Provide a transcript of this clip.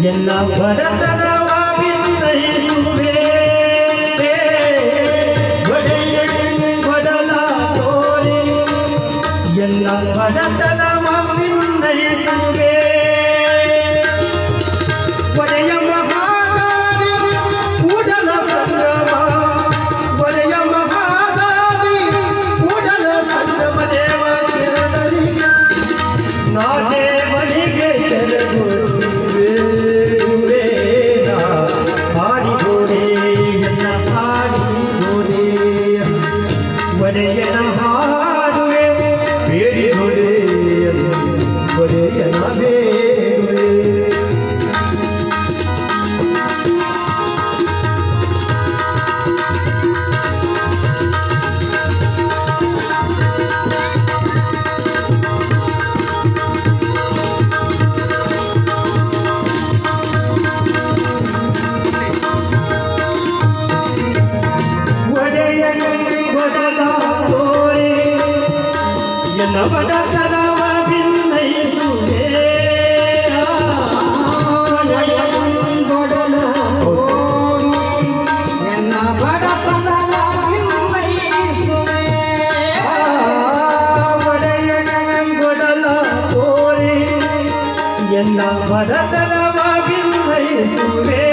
ಎಲ್ಲ ಬಡತನವಿನ್ನಯಿಸುವೆ ಒಡೆಯೊಡಲ ತೋರಿ ಎಲ್ಲ ಬಡತನವಿನ್ನಯಿಸುವೆ ಒಡೆಯ ಮಹಾದಾರಿ ಕೂಡಲ ಸಂಗಮ ಒಡೆಯ ಮಹಾದಾರಿ ಕೂಡಲ ಸಂಗಮ ದೇವ ಕಿರಣರಿಗೆ ನಾ ದೇವನಿಗೆ ಶರಣು ಒಡೆಯನ ಹಾಡುವೆ ಬೇಡಿದೊಡೆ ಒಡೆಯನ ಬೇಡುವೆ ಎಲ್ಲ ಬಡತನವಿನ್ನಯಿಸುವೆ ಒಡೆಯಂಗೊಡಲ ತೋರಿ ಎಲ್ಲ ಬಡತನವಿನ್ನಯಿಸುವೆ ಒಡೆಯಂಗೊಡಲ ತೋರಿ ಎಲ್ಲ ಬಡತನವಿನ್ನಯಿಸುವೆ